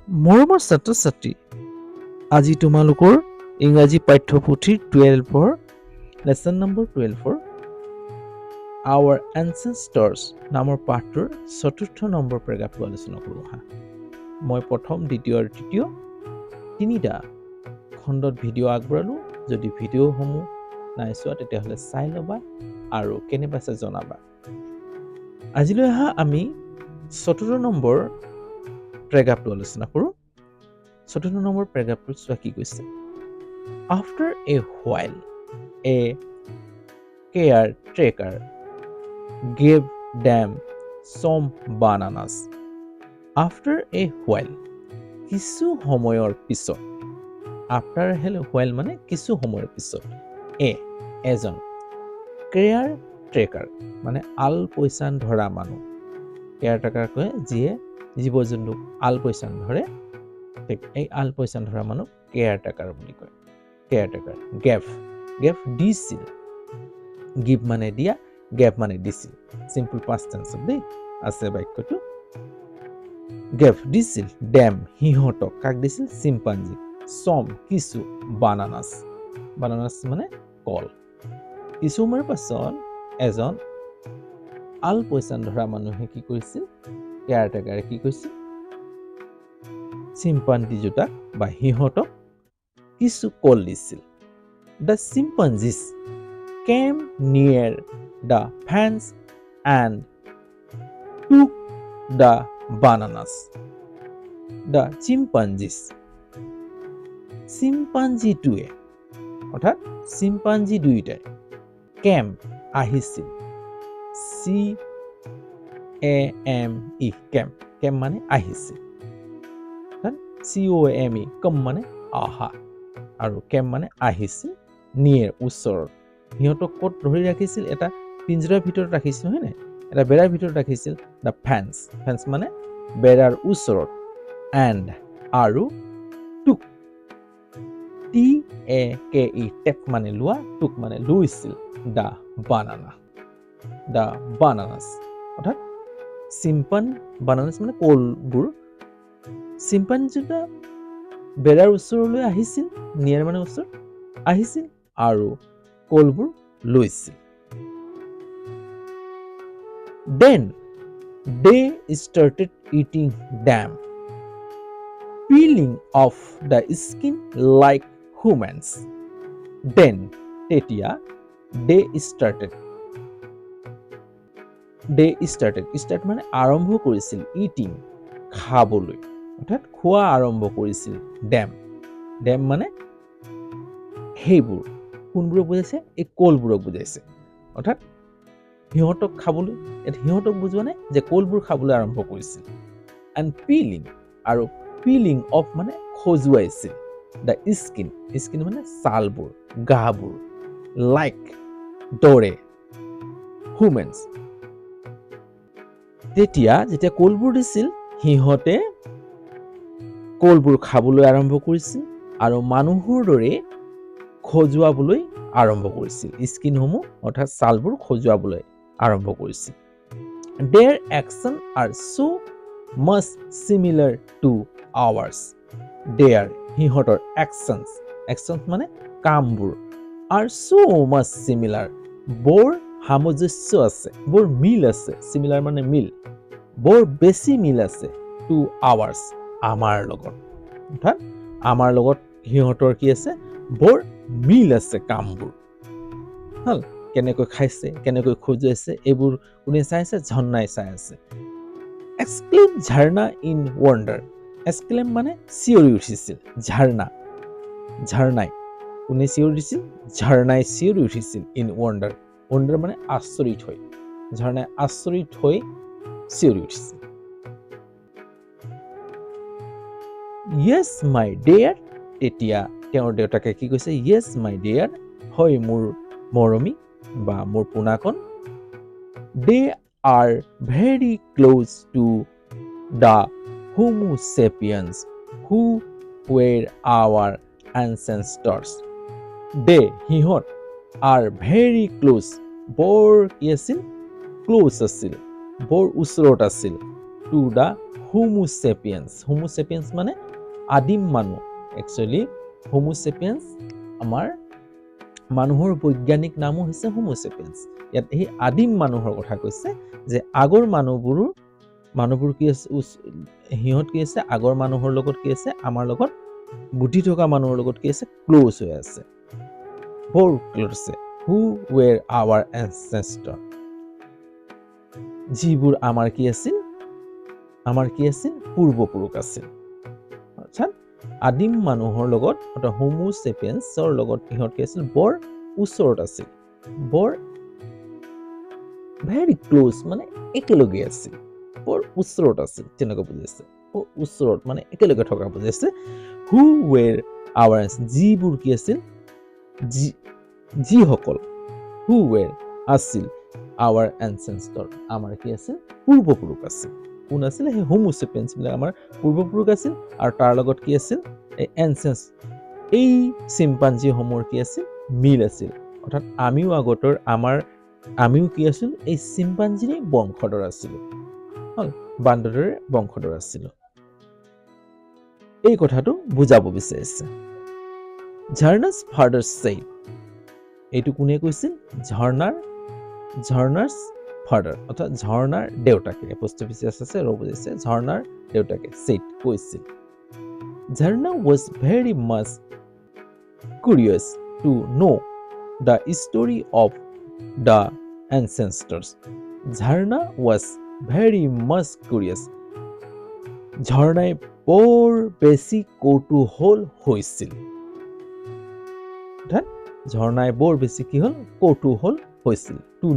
মৰমৰ ছাত্ৰ-ছাত্ৰী, আজি তোমালোকৰ ইংৰাজী পাঠ্যপুথিৰ 12ৰ লেসন নম্বৰ 12ৰ আৱাৰ এনচেষ্টৰ্ছ নামৰ পাঠটোৰ 4ৰ্থ নম্বৰ পেৰাগ্ৰাফটো আলোচনা কৰোঁ হা। মই প্ৰথম, দ্বিতীয় আৰু তৃতীয় তিনিটা খণ্ডত ভিডিঅ' আগবঢ়ালোঁ। যদি ভিডিঅ'সমূহ নাই চোৱা তেতিয়াহ'লে চাই ল'বা আৰু কেনে পাইছা জনাবা। আজিলৈ অহা আমি 4ৰ্থ নম্বৰ পেৰাগ্ৰাফটো আলোচনা কৰোঁ। 4ৰ্থ নম্বৰ পেৰাগ্ৰাফটোত চোৱা কি কৈছে। After a while, a caretaker gave them some bananas. After a while, কিছু সময়ৰ পিছত, after a while মানে কিছু সময়ৰ পিছত, এজন caretaker মানে আলপৈচান ধৰা মানুহ, caretaker কয় যিয়ে জীৱ-জন্তুক আলপৈচান ধৰে, এই আলপৈচান ধৰা মানুহ caretaker বুলি কয়। caretaker gave দিছিল, give মানে দিয়া, gave মানে দিছিল, simple past tense দেই আছে বাক্যটো। gave দিছিল, them সিহঁতক, কাক দিছিল? চিম্পাঞ্জি, some কিছু, bananas মানে কল। কিছু সময়ৰ পাছত এজন আলপৈচান ধৰা মানুহে কি কৰিছিল? কেয়াৰটেকাৰে কি কৰিছিল? চিম্পাঞ্জি দুটাক বা সিহঁতক কিছু কল দিছিল। The chimpanzees came near the fence and took the bananas. The chimpanzees, চিম্পাঞ্জিটোৱে অৰ্থাৎ চিম্পাঞ্জি দুইটাই কেম আহিছিল, CAME কেম মানে আহিছিল, COME কম মানে আহা আৰু কেম মানে আহিছিল, নিয়েৰ ওচৰত। সিহঁতক ক'ত ধৰি ৰাখিছিল? এটা পিঞ্জৰাৰ ভিতৰত ৰাখিছিল, হয় নাই? এটা বেৰাৰ ভিতৰত ৰাখিছিল। দ্য ফেন্স মানে বেৰাৰ ওচৰত, এণ্ড আৰু টুক, TAKE টেক মানে লোৱা, টুক মানে লৈছিল, দ্য বানানাছ অৰ্থাৎ বানানাছ মানে কলবোৰ। চিম্পাঞ্জিটা বেৰাৰ ওচৰলৈ আহিছিল, নিয়াৰ মানে ওচৰ আহিছিল আৰু কলবোৰ লৈছিল। Then they started eating them, peeling off the skin like humans. Then তেতিয়া they started start মানে আৰম্ভ কৰিছিল, eating খাবলৈ অৰ্থাৎ খোৱা আৰম্ভ কৰিছিল। them মানে সেইবোৰ, কোনবোৰক বুজাইছে? এই কলবোৰক বুজাইছে। অৰ্থাৎ সিহঁতক খাবলৈ, সিহঁতক বুজোৱা নাই যে কলবোৰ খাবলৈ আৰম্ভ কৰিছিল। এণ্ড আৰু পিলিং অফ মানে খজুৱাইছিল, দ্য স্কিন মানে ছালবোৰ, গাবোৰ, লাইক দৰে, হিউমেনছ। যেতিয়া কলবোৰ দিছিল, সিহঁতে কলবোৰ খাবলৈ আৰম্ভ কৰিছিল আৰু মানুহৰ দৰে খজুৱাবলৈ আৰম্ভ কৰিছিল, স্কিনসমূহ অৰ্থাৎ ছালবোৰ খজুৱাবলৈ আৰম্ভ কৰিছিল। Their action are so much similar to ours. সিহঁতৰ actions মানে কামবোৰ, are so much similar বৰ সামঞ্জস্য আছে, বৰ মিল আছে, similar মানে মিল, বৰ বেছি মিল আছে, to ours আমাৰ লগত, অৰ্থাৎ আমাৰ লগত সিহঁতৰ কি আছে? বৰ মিল আছে কামবোৰ। হল, কেনেকৈ খাইছে, কেনেকৈ খজুৱাইছে, এইবোৰ কোনে চাই আছে? ঝৰ্ণাই চাই আছে। এক্সক্লেইম ঝৰ্ণা ইন ৱণ্ডাৰ, এক্সক্লেইম মানে চিঞৰি উঠিছিল, ঝৰ্ণাই কোনে চিঞৰি উঠিছিল? ঝৰ্ণাই চিঞৰি উঠিছিল, ইন ৱণ্ডাৰ মানে আচৰিত হৈ, ঝৰ্ণাই আচৰিত হৈ চিঞৰি উঠিছিল। Yes my dear, তেতিয়া তেওঁৰ দেউতাকে কি কৈছে? Yes my dear, হয় মোৰ মৰমী বা মোৰ Ponakan. They are very close to the Homo sapiens who were our ancestors. They সিহঁত are very close বৰ কি আছিল? ক্লোজ আছিল, বৰ ওচৰত আছিল, to the হোমো চেপিয়েন্স মানে আদিম মানুহ একচুৱেলি হোমো চেপিয়েন্স আমাৰ মানুহৰ বৈজ্ঞানিক নামো হৈছে হোমো চেপিয়েন্স ইয়াত এই আদিম মানুহৰ কথা কৈছে যে আগৰ মানুহবোৰ কি আছে সিহঁত কি আছে আগৰ মানুহৰ লগত কি আছে আমাৰ লগত বুদ্ধি থকা মানুহৰ লগত কি আছে ক্লোজ হৈ আছে বৰ ক্লোজ আছে who were our ancestor যিবোৰ আমাৰ কি আছিল পূৰ্বপুৰুষ আছিল অৰ্থাৎ আদিম মানুহৰ লগত অৰ্থাৎ হোমো চেপিয়েন্সৰ লগত ইহঁত কি আছিল বৰ ওচৰত আছিল বৰ ভেৰি ক্লোজ মানে একেলগে আছিল বৰ ওচৰত আছিল তেনেকৈ বুজাইছে বৰ ওচৰত মানে একেলগে থকা বুজাইছে who were our যিবোৰ কি আছিল যিসকল who were আছিল our ancestor আমাৰ কি আছিল পূৰ্বপুৰুষ আছিল কোন আছিল সেই হোমো চেপিয়েন্স বিলাক আমাৰ পূৰ্বপুৰুষ আছিল আৰু তাৰ লগত কি আছিল এই এনচেস্টৰ এই চিম্পাঞ্জী সমূহৰ কি আছিল মিল আছিল অৰ্থাৎ আমিও কি আছিল এই চিম্পাঞ্জীৰ বংশধৰ আছিল বান্দৰৰ বংশধৰ আছিল এই কথাটো বুজাব বিচাৰিছে ঝৰ্ণাছ ফাদাৰ said এইটো কোনে কৈছিল ঝৰ্ণাৰ ফাদাৰ অৰ্থাৎ ঝৰ্ণাৰ দেউতাকে এপষ্ট্ৰফি আছে ৰ বুজাইছে ঝৰ্ণাৰ দেউতাকে said কৈছিল ঝৰ্ণা was very much curious to know the story of the ancestors Jharna was very much curious ঝৰ্ণাই বৰ বেছি কৌতূহল হৈছিল ঝৰ্ণাই বৰ বেছি কি হ'ল কৌতূহল হৈছিল to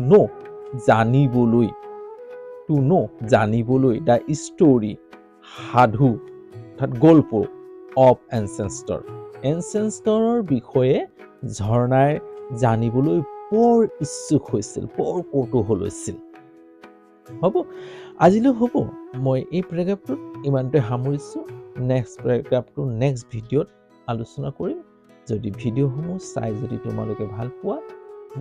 know জানিবলৈ the story সাধু অৰ্থাৎ গল্প of ancestorৰ বিষয়ে ঝৰ্ণাই জানিবলৈ বৰ ইচ্ছুক হৈছিল বৰ কৌতূহল হৈছিল হ'ব আজিলৈ হ'ব মই এই পেৰাগ্ৰাফটোত ইমানটোৱে সামৰিছোঁ নেক্সট পেৰাগ্ৰাফটো নেক্সট ভিডিঅ'ত আলোচনা কৰিম যদি ভিডিঅ'সমূহ চাই যদি তোমালোকে ভাল পোৱা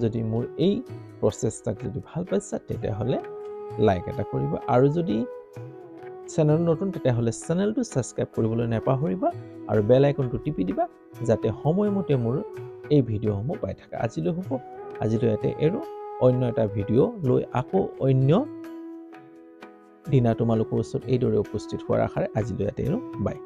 যদি মোৰ এই প্ৰচেষ্টাক যদি ভাল পাইছা তেতিয়াহ'লে লাইক এটা কৰিবা আৰু যদি চেনেল নতুন তেতিয়াহ'লে চেনেলটো ছাবস্ক্ৰাইব কৰিবলৈ নাপাহৰিবা আৰু বেল আইকনটো টিপি দিবা যাতে সময়মতে মোৰ এই ভিডিঅ'সমূহ পাই থাকা আজিলৈ হ'ব আজিলৈ ইয়াতে এৰো অন্য এটা ভিডিঅ' লৈ আকৌ অন্য দিনা তোমালোকৰ ওচৰত এইদৰে উপস্থিত হোৱাৰ আশাৰে আজিলৈ ইয়াতে এৰো বাই